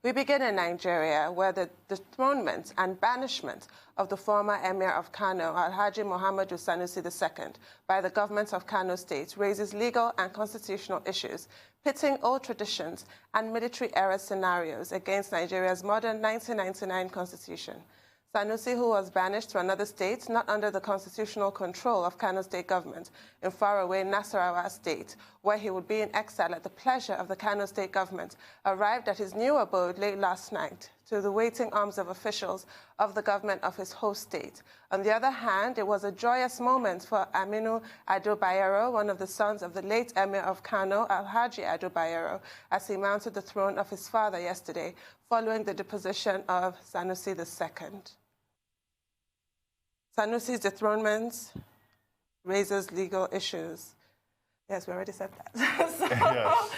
We begin in Nigeria, where the dethronement and banishment of the former Emir of Kano, Alhaji Muhammadu Sanusi II, by the government of Kano State raises legal and constitutional issues, pitting old traditions and military-era scenarios against Nigeria's modern 1999 constitution. Sanusi, who was banished to another state not under the constitutional control of Kano State government in faraway Nasarawa State, where he would be in exile at the pleasure of the Kano State government, arrived at his new abode late last night to the waiting arms of officials of the government of his host state. On the other hand, it was a joyous moment for Aminu Ado Bayero, one of the sons of the late Emir of Kano, Alhaji Ado Bayero, as he mounted the throne of his father yesterday, following the deposition of Sanusi II. Sanusi's dethronement raises legal issues. Yes, we already said that. So, yes.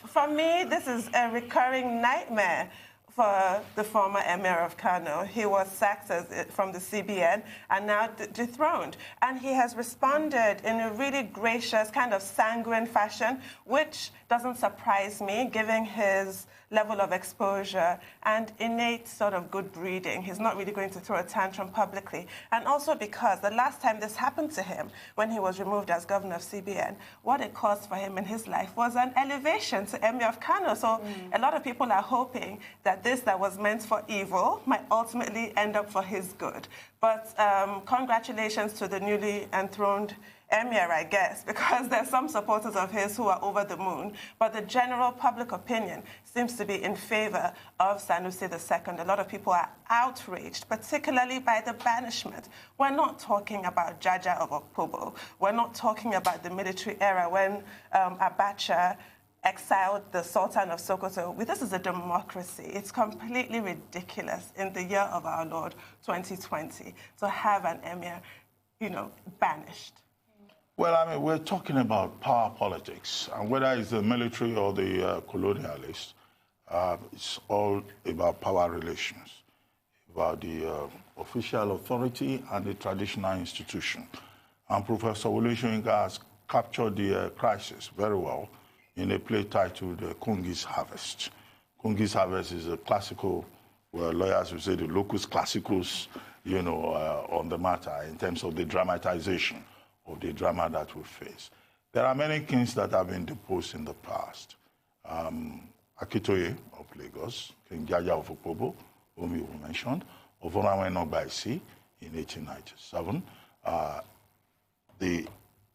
For me, this is a recurring nightmare for the former Emir of Kano. He was sacked from the CBN and now dethroned. And he has responded in a really gracious, kind of sanguine fashion, which doesn't surprise me, given his level of exposure and innate sort of good breeding. He's not really going to throw a tantrum publicly. And also because the last time this happened to him, when he was removed as governor of CBN, what it caused for him in his life was an elevation to Emir of Kano. So a lot of people are hoping that this that was meant for evil might ultimately end up for his good. But congratulations to the newly enthroned Emir, I guess, because there's some supporters of his who are over the moon, but the general public opinion seems to be in favor of Sanusi II. A lot of people are outraged, particularly by the banishment. We're not talking about Jaja of Okpobo. We're not talking about the military era when Abacha exiled the Sultan of Sokoto. This is a democracy. It's completely ridiculous in the year of our Lord, 2020, to have an emir, banished. Well, I mean, we're talking about power politics, and whether it's the military or the colonialists, it's all about power relations, about the official authority and the traditional institution. And Professor Wole Soyinka has captured the crisis very well in a play titled Kungi's Harvest. Kungi's Harvest is a classical, well, lawyers would say the locus classicus, on the matter in terms of the dramatization of the drama that we face. There are many kings that have been deposed in the past. Akitoye of Lagos, King Jaja of Okpobo, whom you mentioned, Ovoranwe Nogbaisi in 1897. The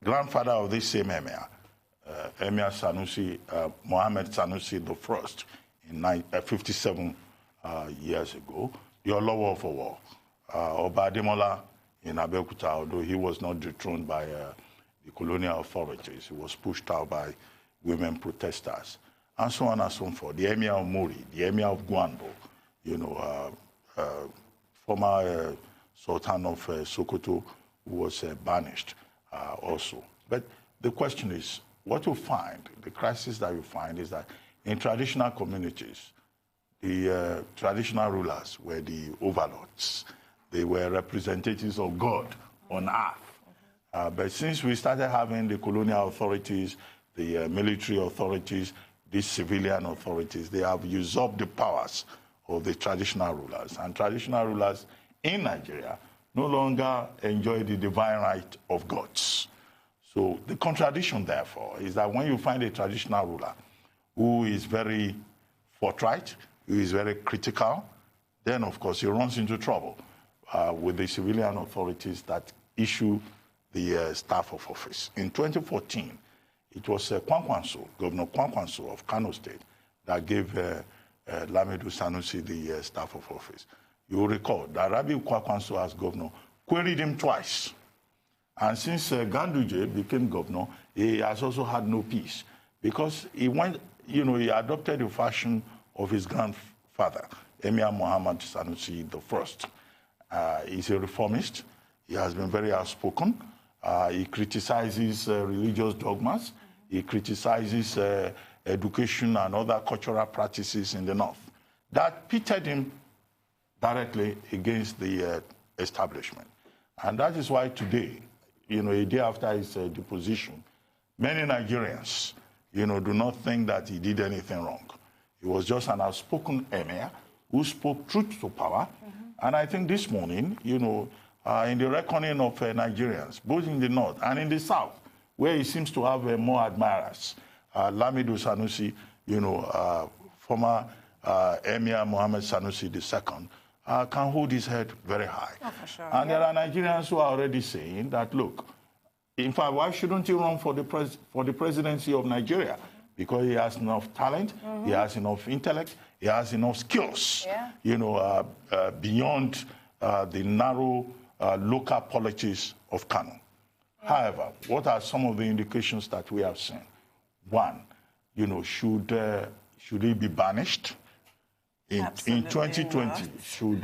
grandfather of this same emir, Emir Sanusi, Mohammed Sanusi I, in 57 years ago, the Olowo of Owo, Oba Ademola in Abeokuta, although he was not dethroned by the colonial authorities. He was pushed out by women protesters, and so on and so forth. The Emir of Muri, the Emir of Gwando, former Sultan of Sokoto, who was banished also. But the question is, what you find, the crisis that you find is that in traditional communities, the traditional rulers were the overlords. They were representatives of God on earth. But since we started having the colonial authorities, the military authorities, these civilian authorities, they have usurped the powers of the traditional rulers. And traditional rulers in Nigeria no longer enjoy the divine right of gods. So the contradiction, therefore, is that when you find a traditional ruler who is very forthright, who is very critical, then, of course, he runs into trouble with the civilian authorities that issue the staff of office. In 2014, it was Kwankwanso, Governor Kwankwanso of Kano State, that gave Lamido Sanusi the staff of office. You will recall that Rabiu Kwankwanso, as governor, queried him twice. And since Ganduje became governor, he has also had no peace because he went, he adopted the fashion of his grandfather, Emir Muhammad Sanusi I. He's a reformist. He has been very outspoken. He criticizes religious dogmas. He criticizes education and other cultural practices in the north. That pitted him directly against the establishment. And that is why today, a day after his deposition, many Nigerians, do not think that he did anything wrong. He was just an outspoken emir who spoke truth to power. And I think this morning, you know, in the reckoning of Nigerians, both in the north and in the south, where he seems to have more admirers, Lamido Sanusi, you know, former Emir Mohammed Sanusi II, can hold his head very high. Oh, for sure. And there are Nigerians who are already saying that, look, in fact, why shouldn't he run for the presidency of Nigeria? Because he has enough talent, he has enough intellect, he has enough skills, you know, beyond the narrow local politics of Kano. However, what are some of the indications that we have seen? One, you know, should he be banished? In 2020, should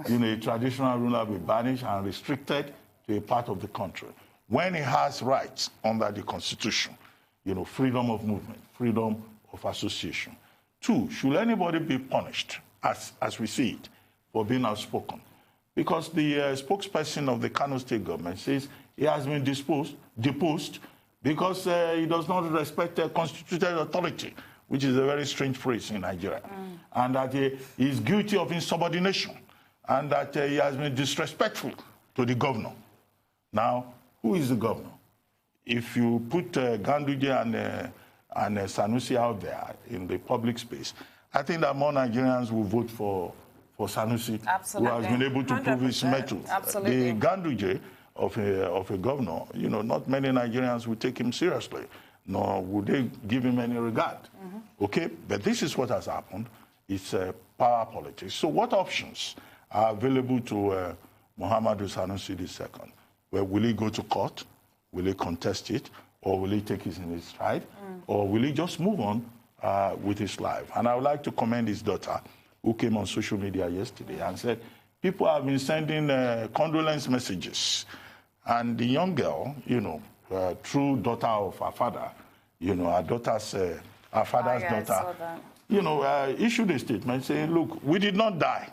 you know, a traditional ruler be banished and restricted to a part of the country when he has rights under the Constitution? You know, freedom of movement, freedom of association. Two, should anybody be punished, as we see it, for being outspoken? Because the spokesperson of the Kano State government says he has been deposed because he does not respect constituted authority, which is a very strange phrase in Nigeria, and that he is guilty of insubordination, and that he has been disrespectful to the governor. Now, who is the governor? If you put Ganduje and Sanusi out there in the public space, I think that more Nigerians will vote for Sanusi, who has been able to prove his mettle. Absolutely. The Ganduje of a governor, you know, not many Nigerians will take him seriously, nor would they give him any regard. Okay? But this is what has happened. It's power politics. So what options are available to Muhammadu Sanusi II? Well, will he go to court? Will he contest it? Or will he take it in his stride? Or will he just move on with his life? And I would like to commend his daughter, who came on social media yesterday and said, people have been sending condolence messages. And the young girl, you know, true daughter of her father, you know, her father's daughter, you know, issued a statement saying, look, we did not die.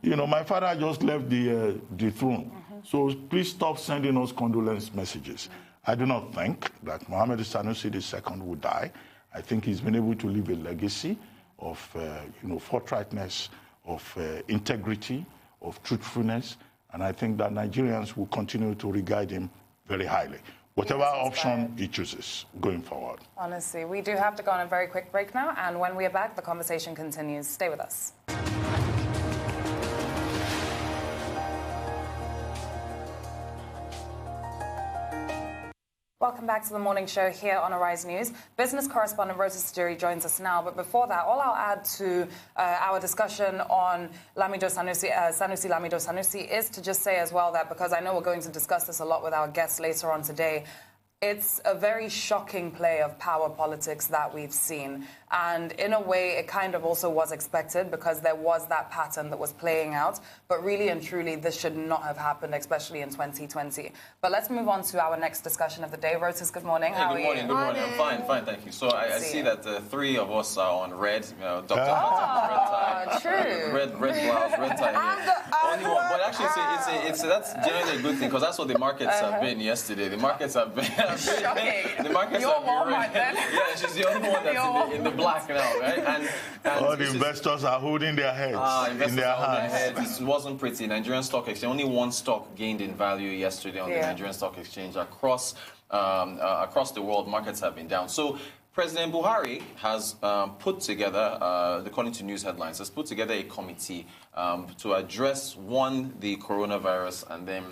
You know, my father just left the throne. So please stop sending us condolence messages. I do not think that Mohammed Sanusi II will die. I think he's been able to leave a legacy of, you know, forthrightness, of integrity, of truthfulness. And I think that Nigerians will continue to regard him very highly, whatever option he chooses going forward. Honestly, we do have to go on a very quick break now. And when we are back, the conversation continues. Stay with us. Welcome back to the morning show here on Arise News. Business correspondent Rosa Sijiri joins us now. But before that, all I'll add to our discussion on Lamido Sanusi, Lamido Sanusi, is to just say as well that, because I know we're going to discuss this a lot with our guests later on today, it's a very shocking play of power politics that we've seen. And in a way, it kind of also was expected because there was that pattern that was playing out. But really and truly, this should not have happened, especially in 2020. But let's move on to our next discussion of the day. Rotas, good morning. Hey, How are you? Good morning. I'm fine, thank you. So I see that the three of us are on red. You know, Dr. Fatima, red tie. True. Red blouse, red tie. Only one. But actually, that's generally a good thing because that's what the markets have been yesterday. The markets have been... Shocking. The markets You're have been... Walmart, then. Yeah, she's the only one that's in the black now, right? And all the investors are holding their heads in their hands. This wasn't pretty. Nigerian Stock Exchange, only one stock gained in value yesterday on the Nigerian Stock Exchange. Across the world, markets have been down. So President Buhari has put together, according to news headlines, has put together a committee to address, one, the coronavirus, and then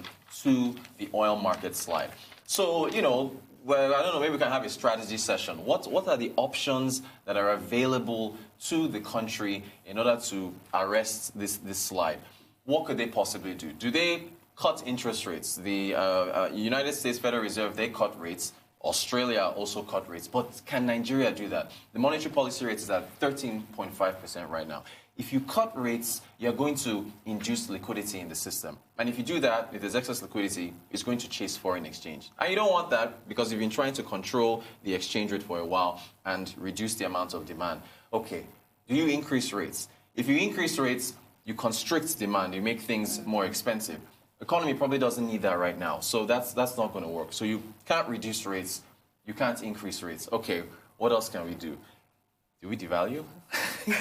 two, the oil market slide. So, you know, well, I don't know, maybe we can have a strategy session. What are the options that are available to the country in order to arrest this slide? What could they possibly do? Do they cut interest rates? The United States Federal Reserve, they cut rates. Australia also cut rates. But can Nigeria do that? The monetary policy rate is at 13.5% right now. If you cut rates, you're going to induce liquidity in the system. And if you do that, if there's excess liquidity, it's going to chase foreign exchange. And you don't want that because you've been trying to control the exchange rate for a while and reduce the amount of demand. Okay, do you increase rates? If you increase rates, you constrict demand, you make things more expensive. The economy probably doesn't need that right now, so that's not going to work. So you can't reduce rates, you can't increase rates. Okay, what else can we do? Do we devalue? Do we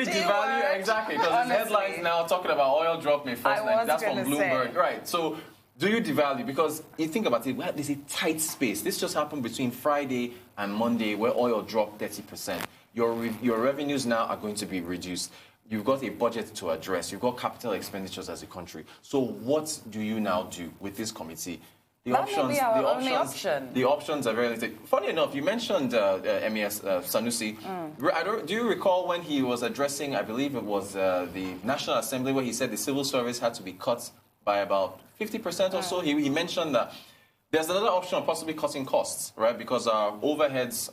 devalue? Exactly, because there's headlines now talking about oil dropping first night. That's from Bloomberg. Right, so do you devalue? Because you think about it, well, there's a tight space. This just happened between Friday and Monday where oil dropped 30%. Your revenues now are going to be reduced. You've got a budget to address. You've got capital expenditures as a country. So what do you now do with this committee? The options are very limited. Funny enough, you mentioned MES Sanusi. Do you recall when he was addressing, I believe it was the National Assembly, where he said the civil service had to be cut by about 50% or so? He mentioned that there's another option of possibly cutting costs, right? Because our overheads,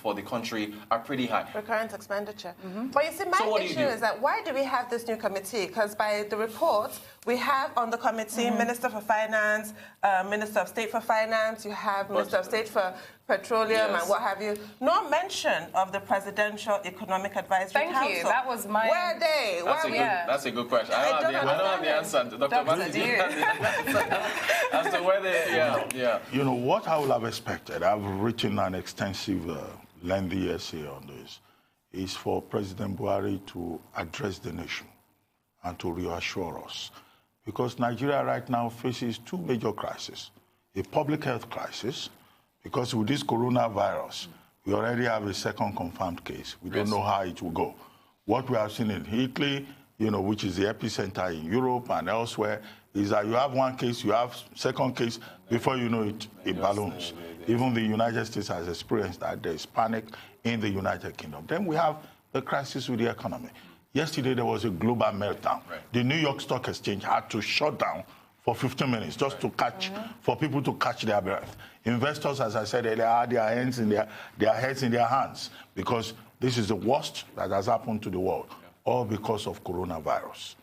for the country are pretty high. Recurrent expenditure. But you see, my issue is that why do we have this new committee? Because by the reports, we have on the committee Minister for Finance, Minister of State for Finance, you have Minister of State for Petroleum and what have you. No mention of the Presidential Economic Advisory Council. Thank you. That was my... Where are they? That's a good question. I don't have the answer. Dr. Basi, do you have the answer as to where they... You know, what I would have expected, I've written an extensive, lengthy essay on this, is for President Buhari to address the nation and to reassure us. Because Nigeria right now faces two major crises. A public health crisis, because with this coronavirus, we already have a second confirmed case. We don't know how it will go. What we have seen in Italy, which is the epicenter in Europe and elsewhere, is that you have one case, you have second case, before you know it, it balloons. Even the United States has experienced that. There is panic in the United Kingdom. Then we have the crisis with the economy. Yesterday, there was a global meltdown. The New York Stock Exchange had to shut down for 15 minutes just to catch, for people to catch their breath. Investors, as I said earlier, had their heads in their hands because this is the worst that has happened to the world, all because of coronavirus.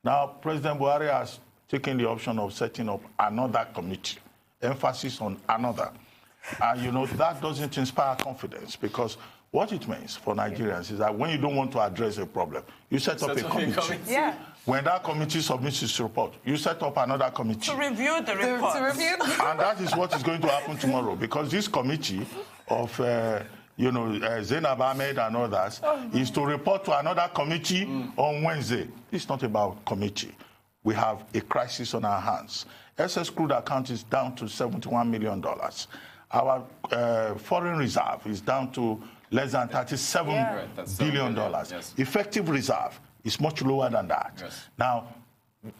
Now, President Buhari has taken the option of setting up another committee, emphasis on another. And, that doesn't inspire confidence because what it means for Nigerians is that when you don't want to address a problem, you set up a committee. When that committee submits its report, you set up another committee. To review the report. And that is what is going to happen tomorrow because this committee of, Zainab Ahmed and others is to report to another committee on Wednesday. It's not about committee. We have a crisis on our hands. SS crude account is down to $71 million. Our foreign reserve is down to less than $37 billion. Effective reserve is much lower than that. Now,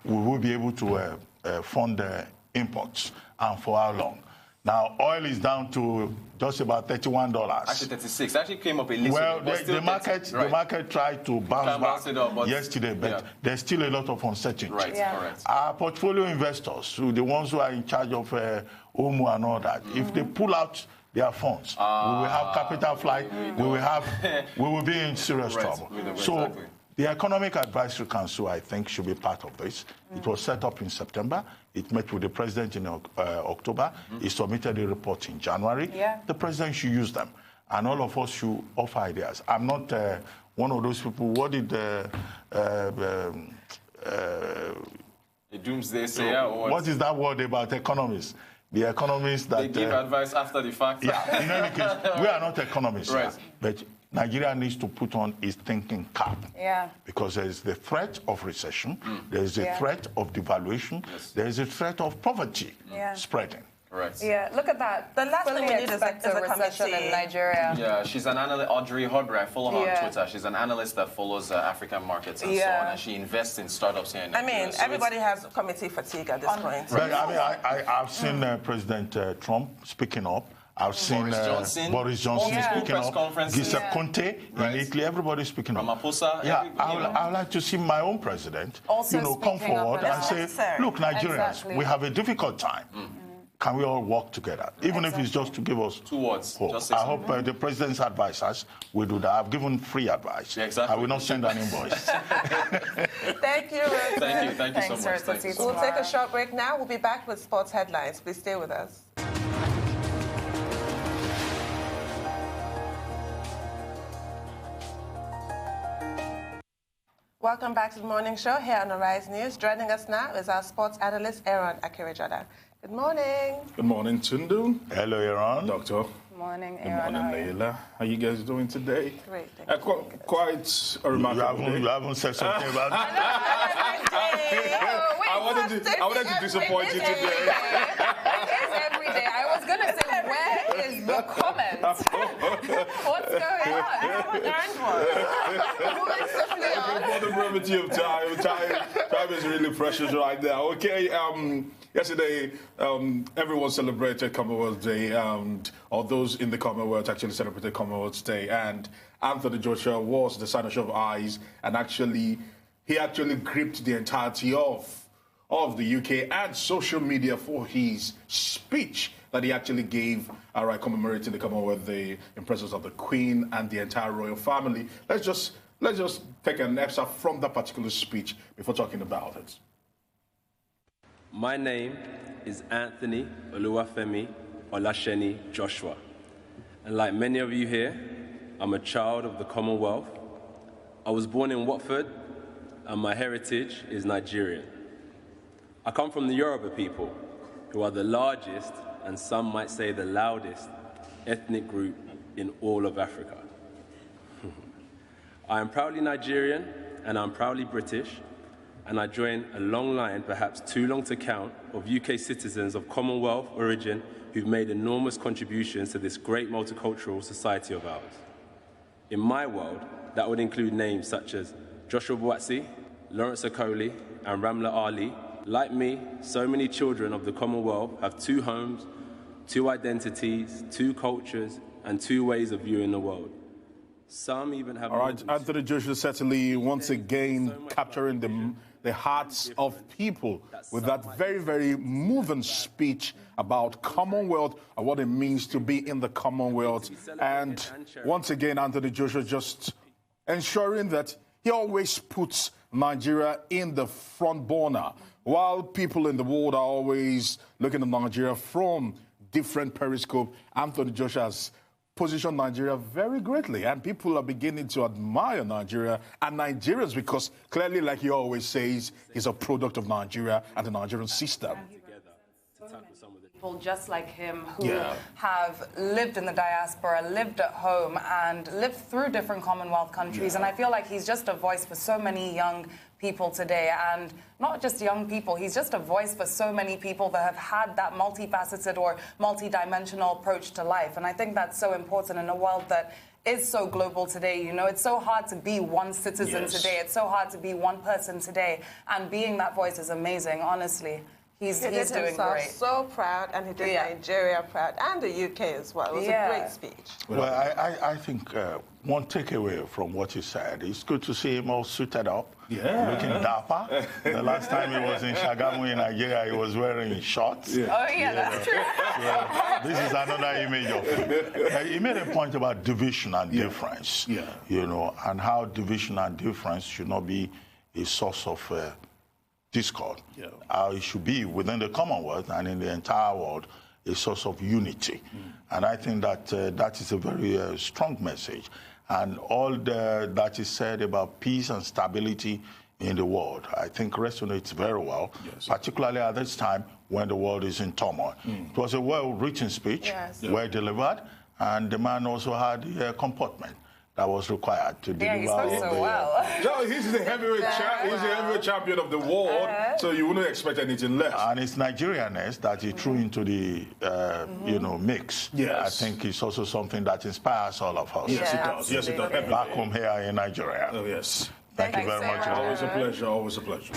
we will be able to fund imports. And for how long? Now, oil is down to just about $31. Actually, 36. Actually came up a little bit. Well, the market tried to bounce back yesterday, but there's still a lot of uncertainty. Correct. Our portfolio investors, the ones who are in charge of OMU and all that, if they pull out their funds, we will have capital flight. We will be in serious trouble. So the Economic Advisory Council, I think, should be part of this. It was set up in September. It met with the president in October. He submitted a report in January. The president should use them. And all of us should offer ideas. I'm not one of those people. What did the doomsday sayer? What is that word about economists? The economists that... They give advice after the fact. Yeah, in any case, we are not economists. But Nigeria needs to put on its thinking cap. Because there is the threat of recession, there is the threat of devaluation, there is a threat of poverty spreading. Look at that. The last thing we need is a recession in Nigeria. Yeah, she's an analyst, Audrey Hodber. I follow her on Twitter. She's an analyst that follows African markets and so on, and she invests in startups here in Nigeria. Everybody has committee fatigue at this point. But, I've seen President Trump speaking up. I've seen Boris Johnson speaking up. Giuseppe Conte in Italy, everybody speaking up. Ramaphosa. I would like to see my own president, come forward and say, look, Nigerians, we have a difficult time. Can we all work together? Even if it's just to give us 2 words. Hope. I hope the president's advisors will do that. I've given free advice. I will not send an invoice. Thank you. Thank you so much. We'll take a short break now. We'll be back with sports headlines. Please stay with us. Welcome back to the morning show here on Arise News. Joining us now is our sports analyst, Aaron Akerejada. Good morning. Good morning, Tundu. Hello, Aaron. Doctor. Morning, Good morning, Leila. How you guys doing today? Great, thank you. Quite a remarkable day. You haven't said something about it. I wanted to disappoint you today. It is every day. I was going to say, where is the comment? What's going on? I haven't earned one. For the brevity of time is really precious right now. Okay, yesterday everyone celebrated Commonwealth Day, or those in the Commonwealth actually celebrated Commonwealth Day, and Anthony Joshua was the signature of eyes, and he actually gripped the entirety of the UK and social media for his speech that he actually gave, commemorating the Commonwealth Day in presence of the Queen and the entire royal family. Let's just take an excerpt from that particular speech before talking about it. My name is Anthony Oluwafemi Olasheni Joshua, and like many of you here, I'm a child of the Commonwealth. I was born in Watford, and my heritage is Nigerian. I come from the Yoruba people, who are the largest, and some might say the loudest, ethnic group in all of Africa. I am proudly Nigerian, and I'm proudly British, and I join a long line, perhaps too long to count, of UK citizens of Commonwealth origin who've made enormous contributions to this great multicultural society of ours. In my world, that would include names such as Joshua Buatsi, Lawrence Okoli, and Ramla Ali. Like me, so many children of the Commonwealth have two homes, two identities, two cultures, and two ways of viewing the world. Some even have... All right, Anthony Joshua certainly once again capturing the hearts of people with that very, very moving speech about Commonwealth and what it means to be in the Commonwealth. And once again, Anthony Joshua just ensuring that he always puts Nigeria in the front burner, while people in the world are always looking at Nigeria from different periscope. Anthony Joshua has positioned Nigeria very greatly, and people are beginning to admire Nigeria and Nigerians because clearly, like he always says, he's a product of Nigeria and the Nigerian system. People just like him who have lived in the diaspora, lived at home, and lived through different Commonwealth countries. And I feel like he's just a voice for so many young people today, and not just young people, he's just a voice for so many people that have had that multifaceted or multidimensional approach to life. And I think that's so important in a world that is so global today. You know, it's so hard to be one citizen today. It's so hard to be one person today. And being that voice is amazing, honestly. He's doing great. So proud, and he did Nigeria proud, and the UK as well. It was a great speech. Well, I think one takeaway from what he said, it's good to see him all suited up, looking dapper. The last time he was in Shagamu in Nigeria, he was wearing shorts. Oh, that's true. This is another image of him. He made a point about division and difference, you know, and how division and difference should not be a source of discord. It should be within the Commonwealth and in the entire world a source of unity. And I think that that is a very strong message. And all that is said about peace and stability in the world, I think resonates very well, particularly at this time when the world is in turmoil. It was a well-written speech, well delivered, and the man also had the comportment that was required to deliver. He spoke so well. No, he's the heavyweight champion of the world, so you wouldn't expect anything less. And it's Nigerianness that he threw into the you know, mix. I think it's also something that inspires all of us. Yes, it does. Yes, it does. Back home here in Nigeria. Oh, yes. Thank you very much. Always a pleasure. Always a pleasure.